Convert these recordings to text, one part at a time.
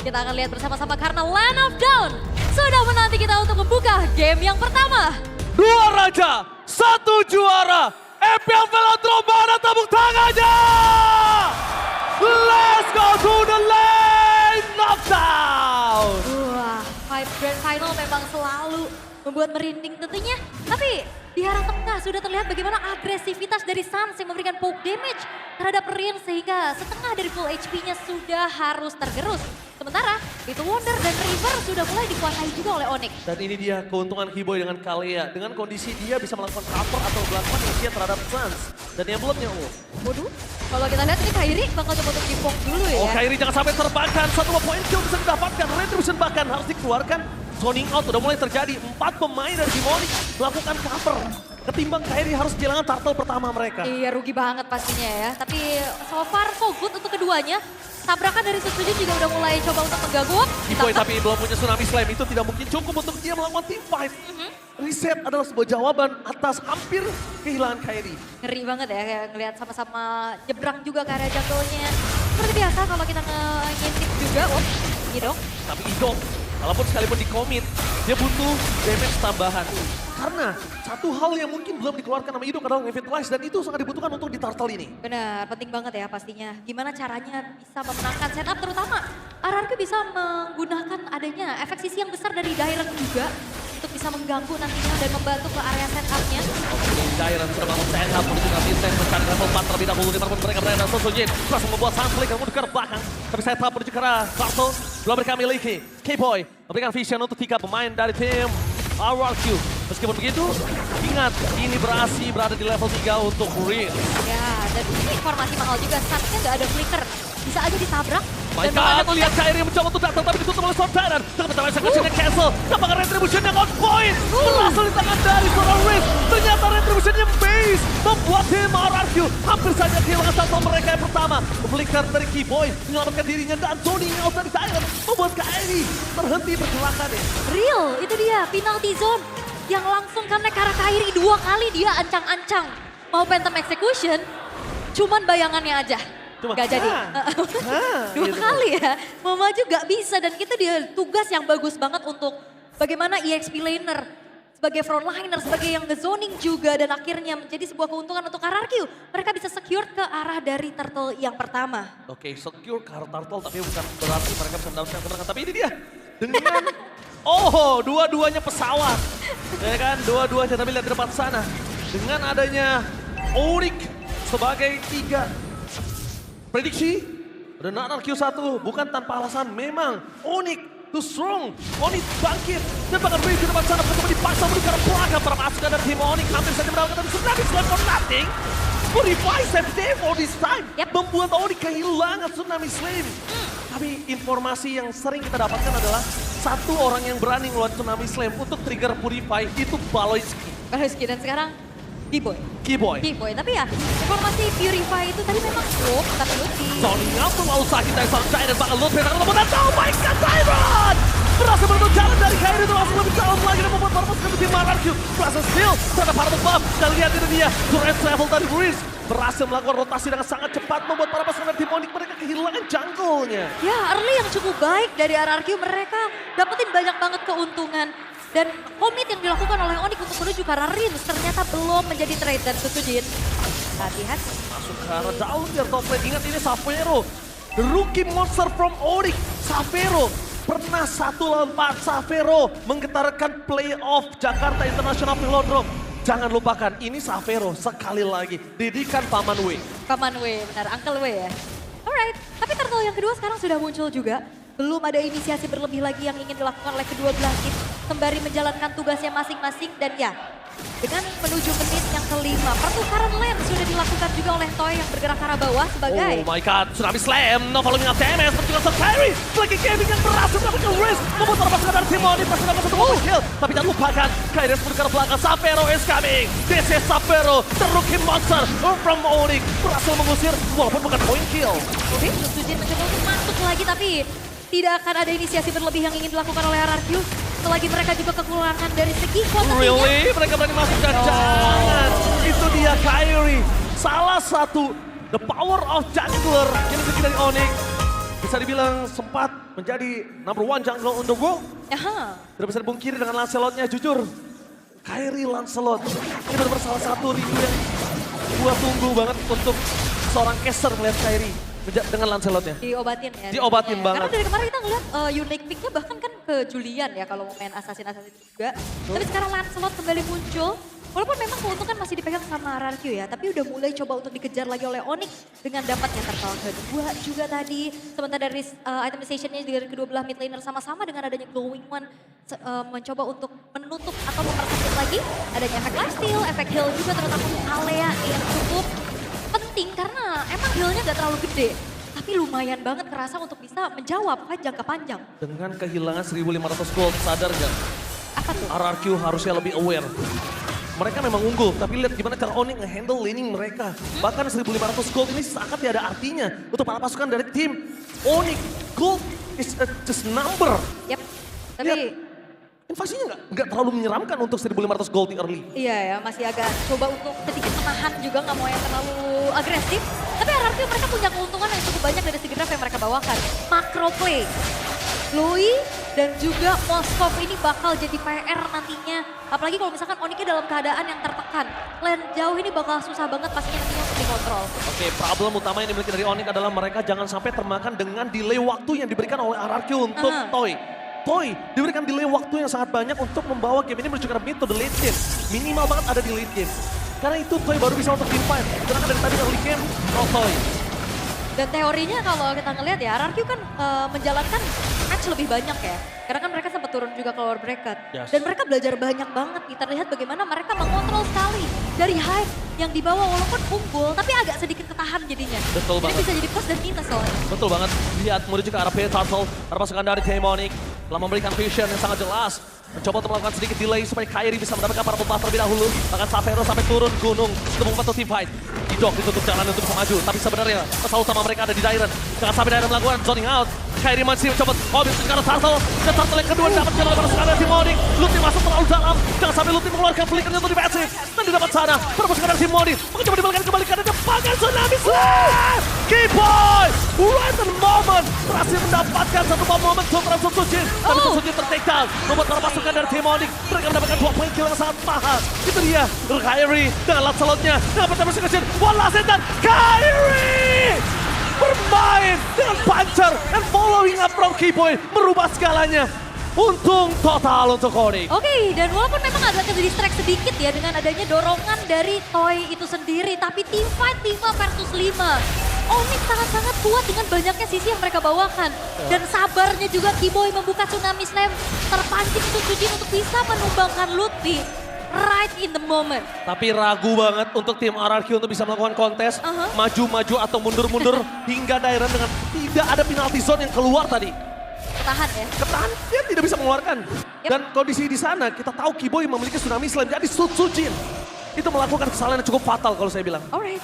Kita akan lihat bersama-sama karena Land of Dawn sudah menanti kita untuk membuka game yang pertama. Dua raja, satu juara. EPL Velodrome, mana tepuk tangannya? Let's go to the Land of Dawn. Wah, Five Grand Final memang selalu membuat merinding tentunya. Tapi di arah tengah sudah terlihat bagaimana agresivitas dari Suns yang memberikan poke damage terhadap Rin sehingga setengah dari full HP-nya sudah harus tergerus. Sementara itu Wonder dan River sudah mulai dikuasai juga oleh Onyx. Dan ini dia keuntungan Keyboy dengan Kalea. Dengan kondisi dia bisa melakukan cover atau melakukan inisiat terhadap Suns. Dan yang belumnya Waduh, kalau kita lihat ini Kairi bakal coba untuk di-poke dulu ya. Oh, Kairi jangan sampai terbakar. Satu poin kill bisa didapatkan. Retribution bahkan harus dikeluarkan. Zoning out udah mulai terjadi. 4 pemain dari Demonic melakukan cover. Ketimbang Kairi harus kehilangan turtle pertama mereka. Iya, rugi banget pastinya ya. Tapi so far so good untuk keduanya. Tabrakan dari Setsujin juga udah mulai coba untuk mengganggu. Keyboy tapi belum punya Tsunami Slam, itu tidak mungkin cukup untuk dia melakukan team fight. Reset adalah sebuah jawaban atas hampir kehilangan Kairi. Ngeri banget ya, kayak ngelihat sama-sama nyebrang juga ke area jungle-nya. Seperti biasa kalau kita ngintip juga, gitu. Tapi Idol, walaupun sekalipun di-commit, dia butuh damage tambahan. Karena satu hal yang mungkin belum dikeluarkan sama Idol adalah Revitalize, dan itu sangat dibutuhkan untuk di turtle ini. Benar, penting banget ya pastinya. Gimana caranya bisa memenangkan setup, terutama RRQ bisa menggunakan adanya efek sisi yang besar dari Dairen juga untuk bisa mengganggu nantinya dan membantu ke area setupnya. Dairen sudah melakukan setup, menuju ke Vincent, mencari level 4 terlebih dahulu, dimanapun mereka berada. Sojin langsung membuat Sunslick yang mundur ke belakang. Tapi setup menuju ke arah Turtle, belum mereka miliki. Keyboy memberikan vision untuk 3 pemain dari tim RRQ. Meskipun begitu, ingat ini berada di level 3 untuk Real. Ya, dan ini informasi mahal juga, saatnya nggak ada flicker. Bisa aja ditabrak. My dan malah ada God, lihat kontak. Kairi mencoba untuk datang tapi ditutup oleh Storm Tyrant. Dengan pertama execution-nya cancel. Tampaknya Retribution yang on point. Berhasil di tangan dari seorang Rift. Ternyata Retribution-nya base. Membuat tim RRQ hampir saja kehilangan satu mereka yang pertama. Flicker dari Keyboy menyelamatkan dirinya dan zoning out dari Tyrant. Membuat Kairi terhenti pergelakannya. Real, itu dia penalty zone. Yang langsung connect ke arah Kairi 2 kali dia ancang-ancang. Mau Phantom Execution, cuman bayangannya aja. Gak jadi. 2 gitu. kali ya. Mau maju gak bisa dan itu dia tugas yang bagus banget untuk bagaimana EXP laner. Sebagai frontliner, sebagai yang nge-zoning juga dan akhirnya menjadi sebuah keuntungan untuk RRQ. Mereka bisa secure ke arah dari turtle yang pertama. Oke, secure ke arah Turtle tapi bukan berarti mereka bisa mendapatkan kemenangan. Tapi ini dia dengan dua-duanya pesawat. Ya kan, dua-duanya tapi lihat di depan sana. Dengan adanya Onyx sebagai 3 prediksi, dan Q1 bukan tanpa alasan, memang Onyx too strong. Onyx bangkit dan bahkan Ray di depan sana mencoba dipaksa menuju ke arah belakang para pasukan dari tim Onyx hampir saja mendapatkan tapi Tsunami Slam for nothing. Purify save day for this time. Membuat Onyx kehilangan Tsunami Slam. Tapi informasi yang sering kita dapatkan adalah satu orang yang berani ngeluarin Tsunami Slam untuk trigger Purify itu Baloyski. Baloyski dan sekarang Keyboy. Keyboy. Tapi ya informasi Purify itu tadi memang tapi Luti. Zoning out terlalu sakit dari sang Giant bahkan Ludwig akan membuat oh my god Tyrant! Berhasil menutup jalan dari Kairi itu langsung lebih jauh lagi dan membuat para pasukan tim RRQ berhasil steal terhadap para buff dan lihat ini dia turret travel dari Breeze berhasil melakukan rotasi dengan sangat cepat membuat para pasukan dari tim Onyx mereka kehilangan jungle-nya. Ya early yang cukup baik dari RRQ mereka dapetin banyak banget keuntungan. Dan komit yang dilakukan oleh Onyx untuk menuju ke arah Rins ternyata belum menjadi trade dan Setsujin. Hati-hati. Masuk ke arah down biar top lane. Ingat ini Savero. The rookie monster from Onyx. Savero. Pernah 1 lawan 4. Savero menggetarkan playoff Jakarta International Velodrome. Jangan lupakan ini Savero sekali lagi. Didikan Paman W. Paman W, benar. Uncle W ya. Alright, tapi turtle yang kedua sekarang sudah muncul juga. Belum ada inisiasi berlebih lagi yang ingin dilakukan oleh kedua belah tim. Sembari menjalankan tugasnya masing-masing dan ya, dengan menuju menit yang kelima, pertukaran lane sudah dilakukan juga oleh Toy yang bergerak ke arah bawah sebagai... Oh my god, Tsunami Slam, no following up damage, seperti langsung Kairi. Lagi gaming yang berhasil mendapatkan risk, membuat para pasukan dari tim Onyx pasti dapat 1 kill. Tapi jangan lupakan, Kairi harus bergerak ke belakang, Savero is coming. This is Savero, the rookie monster from Onyx. Berhasil mengusir, walaupun bukan point kill. Oke, Setsujin mencoba untuk masuk lagi tapi tidak akan ada inisiasi berlebih yang ingin dilakukan oleh RRQ. Selagi mereka juga kekurangan dari segi kuantitinya. Really? Mereka berani masukkan? Jangan. Itu dia Kairi. Salah satu the power of jungler yang dimiliki dari Onyx. Bisa dibilang sempat menjadi number one jungle on the world. Aha. Tidak bisa dipungkiri dengan Lancelotnya, jujur. Kairi Lancelot, ini benar-benar salah satu review yang gua tunggu banget untuk seorang caster melihat Kairi dengan Lancelotnya. Diobatin ya. Diobatin banget. Karena dari kemarin kita ngeliat unique pick-nya bahkan kan ke Julian ya kalau mau main Assassin juga. Tapi sekarang Lancelot kembali muncul. Walaupun memang keuntungan masih dipegang sama RRQ ya, tapi udah mulai coba untuk dikejar lagi oleh Onyx dengan dapatnya Turtle kedua juga tadi. Sementara dari itemizationnya dari kedua belah mid laner sama-sama dengan adanya Glowing One mencoba untuk menutup atau mempersempit lagi. Adanya efek lifesteal, efek heal juga terutama untuk Alea yang cukup penting karena emang healnya gak terlalu gede. Tapi lumayan banget kerasa untuk bisa menjawab fight jangka panjang. Dengan kehilangan 1.500 gold, sadar gak? Apa tuh? RRQ harusnya lebih aware. Mereka memang unggul, tapi lihat gimana cara Onyx nge-handle laning mereka. Bahkan 1.500 gold ini sangat tidak ada artinya untuk para pasukan dari tim Onyx. Gold is just number. Yap, tapi... Lihat, invasinya nggak terlalu menyeramkan untuk 1.500 gold di early. Iya ya, masih agak coba untuk sedikit menahan juga, nggak mau yang terlalu agresif. Tapi RRQ mereka punya keuntungan yang cukup banyak dari segi draft yang mereka bawakan. Macro play, Louis dan juga Moskov ini bakal jadi PR nantinya. Apalagi kalau misalkan Onyx dalam keadaan yang tertekan. Lane jauh ini bakal susah banget pastinya nantinya untuk dikontrol. Oke, problem utama yang dimiliki dari Onyx adalah mereka jangan sampai termakan dengan delay waktu yang diberikan oleh RRQ untuk Toy. Toy diberikan delay waktu yang sangat banyak untuk membawa game ini menuju ke mid to the late game. Minimal banget ada di late game. Karena itu Toy baru bisa untuk team fight. Karena dari tadi early game, no Toy. Dan teorinya kalau kita ngelihat ya, RRQ kan menjalankan match lebih banyak ya. Karena kan mereka sempat turun juga ke lower bracket. Yes. Dan mereka belajar banyak banget nih. Terlihat bagaimana mereka mengontrol sekali dari hype yang dibawa walaupun unggul, tapi agak sedikit ketahan jadinya. Betul banget. Jadi bisa jadi plus dan minus soalnya. Betul banget. Lihat menuju ke arah Turtle. Arah pasukan dari Team Onyx telah memberikan vision yang sangat jelas. Mencoba untuk melakukan sedikit delay supaya Kairi bisa mendapatkan para pembuat terlebih dahulu. Bahkan Sapphire sampai turun gunung untuk membantu team fight. Didok ditutup jalan untuk bisa maju. Tapi sebenarnya masalah utama mereka ada di Dairen. Jangan sampai Dairen melakukan zoning out. Kairi masih mencoba mobil ke arah Turtle. Dan Turtle yang kedua dapat jalan pada pasukan dari Team Onyx. Luti masuk terlalu dalam. Jangan sampai Luti mengeluarkan flickernya untuk defensif. Dan didapat sana. Para pasukan dari Team Onyx mencoba dibalikan kembali ke arah depannya Tsunami Slam. Keyboy! Right at the moment. Berhasil mendapatkan satu momentum terhadap Sujin. Tapi Sujin ter-take down. Membuat para pasukan dari Team Onyx. Mereka mendapatkan 2 poin kill yang sangat mahal. Itu dia. Kairi dengan Lancelotnya. Dengan pertama kecil. One last hit dan Kairi! Bermain dengan puncher. And following up from Keyboy. Merubah segalanya. Untung total untuk Onyx. Oke, dan walaupun memang agak ke-distract sedikit ya dengan adanya dorongan dari Toy itu sendiri. Tapi team fight 5 versus 5. Onyx sangat-sangat kuat dengan banyaknya sisi yang mereka bawakan. Dan sabarnya juga Keyboy membuka Tsunami Slam. Terpancing untuk Sujin untuk bisa menumbangkan Lutfi. Right in the moment. Tapi ragu banget untuk tim RRQ untuk bisa melakukan kontes. Maju-maju atau mundur-mundur hingga Dairen dengan tidak ada penalty zone yang keluar tadi. Ketahan ya. Ketahan, dia tidak bisa mengeluarkan. Dan kondisi di sana kita tahu Keyboy memiliki Tsunami Slam. Jadi Sujin itu melakukan kesalahan yang cukup fatal kalau saya bilang. Alright.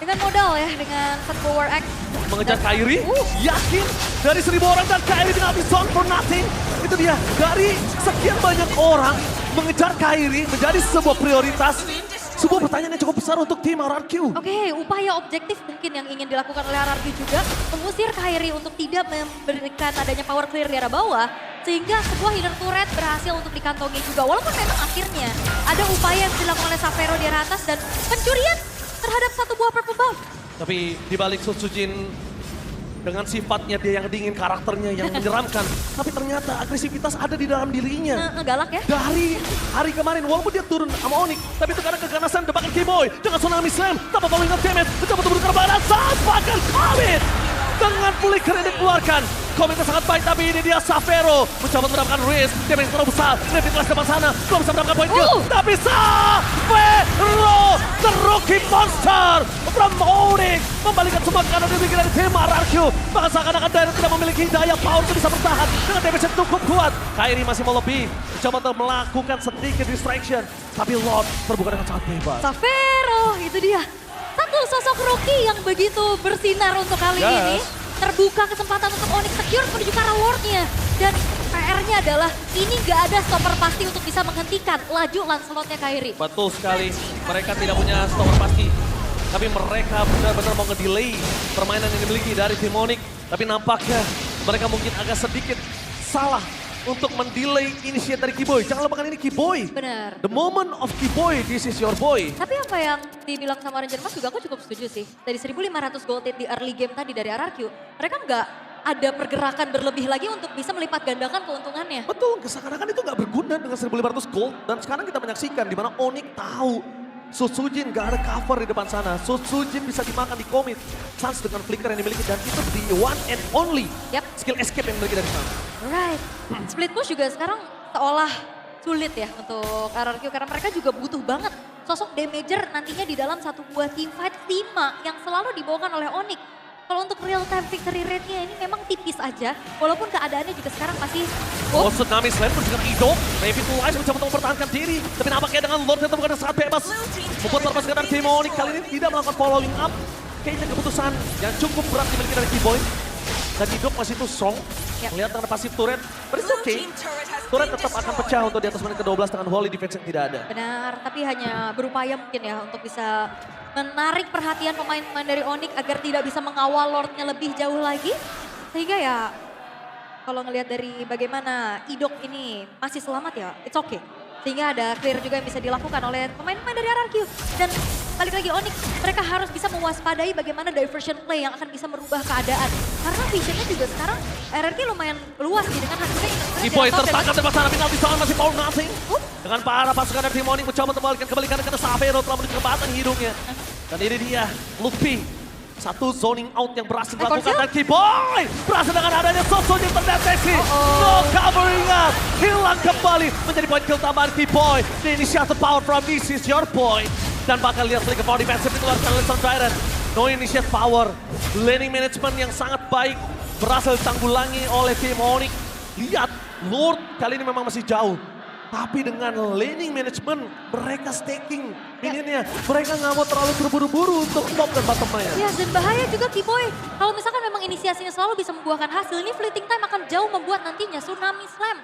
Dengan modal ya, dengan set power X. Mengejar Kairi, yakin dari 1.000 orang dan Kairi penalty zone for nothing. Itu dia, dari sekian banyak orang mengejar Kairi menjadi sebuah prioritas. Sebuah pertanyaan yang cukup besar untuk tim RRQ. Oke, upaya objektif mungkin yang ingin dilakukan oleh RRQ juga. Mengusir Kairi untuk tidak memberikan adanya power clear di arah bawah. Sehingga sebuah healer turret berhasil untuk dikantongi juga. Walaupun memang akhirnya ada upaya yang dilakukan oleh Sapphire di arah atas dan pencurian terhadap satu buah purple buff. Tapi dibalik Sujin dengan sifatnya dia yang dingin, karakternya yang menyeramkan. Tapi ternyata agresivitas ada di dalam dirinya. Galak ya. Dari hari kemarin, walaupun dia turun sama Onyx. Tapi itu karena keganasan debakan Keyboy. Dengan Tsunami Slam, tanpa following up damage. Mencoba untuk berubah badan, bahkan Comet. Dengan flicker yang dikeluarkan. Komennya sangat baik, tapi ini dia Sapphire. Mencoba mendapatkan risk, damage terlalu besar. Levi kelas depan sana, belum bisa mendapatkan poin kill. Tapi Sapphire, the rookie monster from Onyx. Membalikan semua kanan demi dari tim RRQ. Bahkan seakan-akan Dairen tidak memiliki daya power untuk bisa bertahan. Dengan damage yang cukup kuat. Kairi masih mau lebih. Mencoba untuk melakukan sedikit distraction. Tapi Lord terbuka dengan sangat bebas. Sapphire, itu dia. Satu sosok rookie yang begitu bersinar untuk kali ini. Terbuka kesempatan untuk Onyx secure menuju ke arah Lordnya. Dan PR-nya adalah ini gak ada stopper pasti untuk bisa menghentikan laju Lancelotnya Kairi. Betul sekali, mereka tidak punya stopper pasti. Tapi mereka benar-benar mau ngedelay permainan yang dimiliki dari tim Onyx. Tapi nampaknya mereka mungkin agak sedikit salah untuk mendelay initiate dari Kiboy. Jangan lupakan ini Kiboy. Benar. The moment of Kiboy, this is your boy. Tapi apa yang dibilang sama Ranger Mas juga aku cukup setuju sih. Dari 1.500 gold di early game tadi dari RRQ, mereka nggak ada pergerakan berlebih lagi untuk bisa melipat gandakan keuntungannya. Betul, seakan-akan itu nggak berguna dengan 1.500 gold. Dan sekarang kita menyaksikan di mana Onyx tahu Sutsujin gak ada cover di depan sana. Sutsujin bisa dimakan di commit. Sans dengan flicker yang dimiliki dan itu di one and only skill escape yang dimiliki dari sana. Right. Split push juga sekarang seolah sulit ya untuk RRQ karena mereka juga butuh banget sosok damager nantinya di dalam satu buah teamfight 5 yang selalu dibawakan oleh Onyx. Kalau untuk real time victory rate-nya ini memang tipis aja, walaupun keadaannya juga sekarang masih... Oh, Tsunami Slam dengan Ido, Revitalize mencoba untuk mempertahankan diri. Tapi nampaknya dengan Lord tetap bukan sangat bebas. Membuat lepas sekedar tim Onyx kali ini tidak melakukan following up. Kayaknya keputusan yang cukup berat dimiliki dari Kiboy. Dan Ido masih tuh strong, melihat dengan pasif turret. But it's okay, turret tetap akan pecah untuk di atas menit ke-12 dengan Holy Defense yang tidak ada. Benar, tapi hanya berupaya mungkin ya untuk bisa menarik perhatian pemain-pemain dari Onyx agar tidak bisa mengawal Lordnya lebih jauh lagi. Sehingga ya kalau ngelihat dari bagaimana Idok ini masih selamat ya, it's okay. Sehingga ada clear juga yang bisa dilakukan oleh pemain-pemain dari RRQ. Dan balik lagi Onyx, mereka harus bisa mewaspadai bagaimana diversion play yang akan bisa merubah keadaan. Karena visionnya juga sekarang RRQ lumayan luas nih dengan hasilnya. Kiboy tertangkap dari pasangan final di sana masih power nothing. Dengan para pasukan dari tim Onyx mencoba untuk kembalikan karena Savero telah menuju ke batang hidungnya. Dan ini dia, Luffy. Satu zoning out yang berhasil dilakukan dan Kiboy berhasil dengan adanya sosok yang terdeteksi. No covering up, hilang kembali menjadi poin kill tambahan Kiboy. The initiative power from this is your boy. Dan bakal lihat lagi power defensive dikeluarkan oleh Sun Tyrant. No initiative power, laning management yang sangat baik berhasil ditanggulangi oleh tim Onyx. Lihat, Lord kali ini memang masih jauh. Tapi dengan laning management, mereka staking minionnya. Mereka nggak mau terlalu terburu-buru untuk top dan bottom lane. Ya, dan bahaya juga Kiboy. Kalau misalkan memang inisiasinya selalu bisa membuahkan hasil, ini fleeting time akan jauh membuat nantinya Tsunami Slam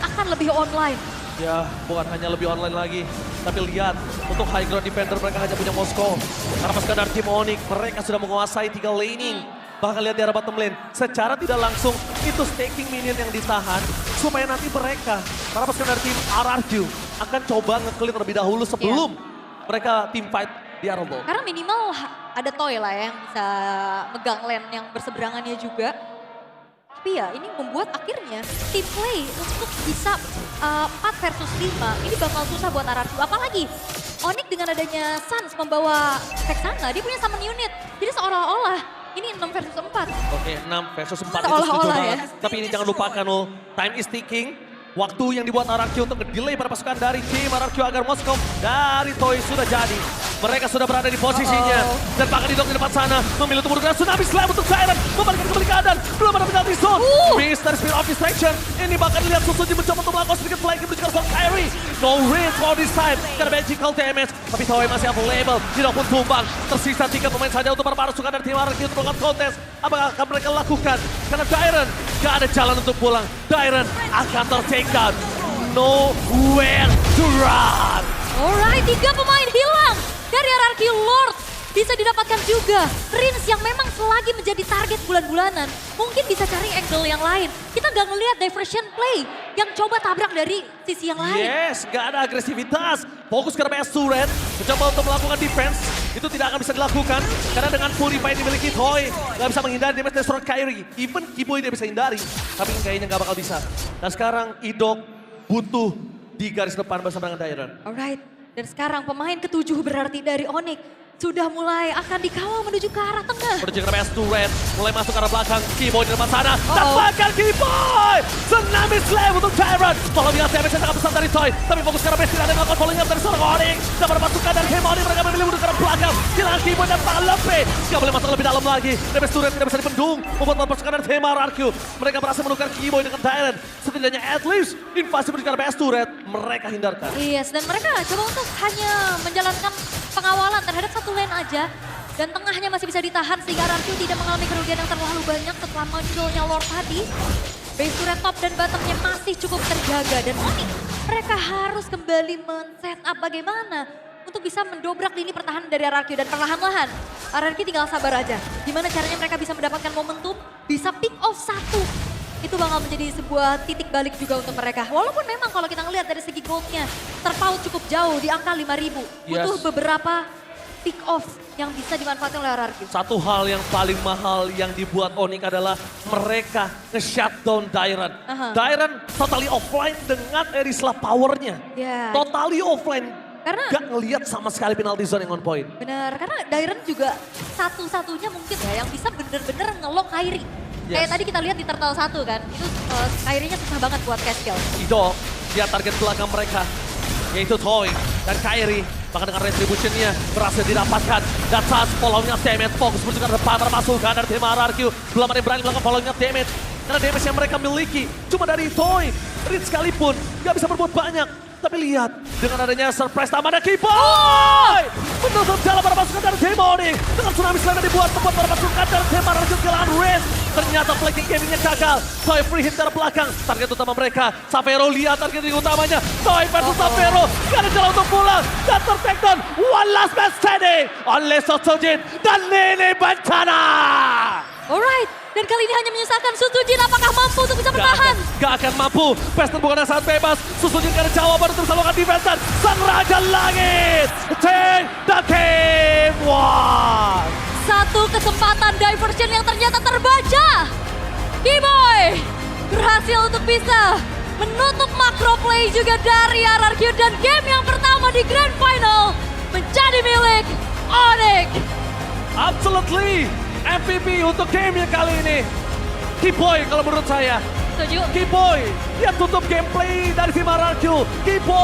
akan lebih online. Ya, bukan hanya lebih online lagi. Tapi lihat, untuk high ground defender mereka hanya punya Moskow. Karena pasukan dari tim Onyx, mereka sudah menguasai 3 laning. Bahkan lihat di arah bottom lane, secara tidak langsung itu staking minion yang ditahan supaya nanti mereka, para pasukan dari tim RRQ akan coba nge-clear terlebih dahulu sebelum mereka team fight di Arrow. Karena minimal ada Toy lah yang bisa megang lane yang berseberangannya juga. Tapi ya ini membuat akhirnya team play untuk bisa 4 versus 5 ini bakal susah buat RRQ. Apalagi Onyx dengan adanya Sans membawa Vexana, dia punya summon unit. Jadi seolah-olah ini 6 versus 4. Oke, 6 versus 4 itu Seolah-olah setuju ya. banget. Tapi ini jangan lupakan loh, time is ticking. Waktu yang dibuat RRQ untuk delay para pasukan dari tim RRQ agar Moskow dari Toy sudah jadi. Mereka sudah berada di posisinya. Dan bahkan di depan sana memilih untuk menggunakan Tsunami Slam untuk Siren. Membalikkan kembali keadaan. Belum ada penalti zone. Mr. Spear of Distraction. Ini bahkan dilihat Susuji mencoba untuk melakukan sedikit flanking menuju ke Kyrie. No range for this time. Karena magical damage. Tapi Toy masih available. Tidak pun tumbang. Tersisa 3 pemain saja untuk para pasukan dari tim RRQ untuk melakukan kontes. Apa akan mereka lakukan? Karena Dairon gak ada jalan untuk pulang. Dairon akan ter-take down. Nowhere to run. Alright, 3 pemain hilang dari RRQ Lord. Bisa didapatkan juga Rins yang memang selagi menjadi target bulan-bulanan. Mungkin bisa cari angle yang lain. Kita gak ngelihat diversion play yang coba tabrak dari sisi yang lain. Yes, gak ada agresivitas. Fokus ke PS Turret. Mencoba untuk melakukan defense. Itu tidak akan bisa dilakukan. Karena dengan Fury Fight dimiliki Toy. Gak bisa menghindari damage dari seorang Kyrie. Even Kiboy dia bisa hindari. Tapi kayaknya gak bakal bisa. Dan sekarang Idok butuh di garis depan bersama dengan Dairon. Alright, dan sekarang pemain ke-7 berarti dari Onyx sudah mulai akan dikawal menuju ke arah tengah. Menuju ke PS Turret, mulai masuk ke arah belakang. Kiboy di depan sana, dapatkan Kiboy! Tsunami Slam untuk Tyrant. Kalau lihat damage yang sangat besar dari Toy, tapi fokus ke arah base tidak ada yang melakukan following up dari seorang Onyx. Dan pada pasukan dari tim Onyx mereka memilih menuju ke arah belakang. Kehilangan Kiboy dan Pak Lepe. Gak boleh masuk lebih dalam lagi. PS Turret tidak bisa dipendung. Membuat pasukan dari tim RRQ. Mereka berhasil menukar Kiboy dengan Tyrant. Setidaknya at least invasi menuju ke arah PS Turret mereka hindarkan. Yes, dan mereka coba untuk hanya menjalankan pengawalan terhadap satu lane aja. Dan tengahnya masih bisa ditahan sehingga RRQ tidak mengalami kerugian yang terlalu banyak setelah munculnya Lord tadi. Base turret top dan bottomnya masih cukup terjaga. Dan Onyx mereka harus kembali men-set up bagaimana untuk bisa mendobrak lini pertahanan dari RRQ. Dan perlahan-lahan RRQ tinggal sabar aja. Gimana caranya mereka bisa mendapatkan momentum, bisa pick off satu. Itu bakal menjadi sebuah titik balik juga untuk mereka. Walaupun memang kalau kita ngelihat dari segi goldnya terpaut cukup jauh di angka 5.000. Butuh beberapa pick off yang bisa dimanfaatkan oleh RRQ. Satu hal yang paling mahal yang dibuat Onyx adalah mereka nge-shutdown Dairon. Dairon totally offline dengan Erisla powernya. Ya. Totally offline. Karena gak ngelihat sama sekali penalty zone yang on point. benar, karena Dairon juga satu-satunya mungkin ya yang bisa bener-bener nge-lock Kairi. Yes. Kayak tadi kita lihat di Turtle 1 kan, itu Kairinya susah banget buat Cascale. Ido, dia target belakang mereka, yaitu Toy dan Kairi. Bahkan dengan retributionnya berhasil didapatkan. Dan saat follow-nya damage, fokus menunjukkan depan termasukkan dari tim RRQ. Belum ada yang berani melakukan follow-nya damage. Karena damage yang mereka miliki cuma dari Toy. Reed sekalipun gak bisa berbuat banyak. Tapi lihat, dengan adanya surprise tambah ada Kiboy! Menutup jalan para pasukan dari tim Onyx. Dengan tsunami slam yang dibuat membuat para pasukan dari tim RRQ kehilangan race. Ternyata flanking gamingnya gagal. Toy free hit dari belakang. Target utama mereka, Savero lihat target utamanya. Toy versus Savero. Gak ada jalan untuk pulang. Dan tertakedown. One last man standing. Oleh Sosojin dan Nene Bantana. Alright, dan kali ini hanya menyisakan Sujin. Apakah mampu untuk bisa bertahan? Gak akan mampu. Peston bukan saat bebas. Susujin gak ada jawaban untuk melakukan defense. Sang Raja Langit. Take the game one. Satu kesempatan diversion yang ternyata terbaca. Kiboy berhasil untuk bisa menutup macro play juga dari RRQ. Dan game yang pertama di Grand Final menjadi milik Onyx. Absolutely. MVP untuk gamenya kali ini. Kiboy kalau menurut saya. Setuju. Kiboy, dia tutup gameplay dari tim RRQ. Kiboy.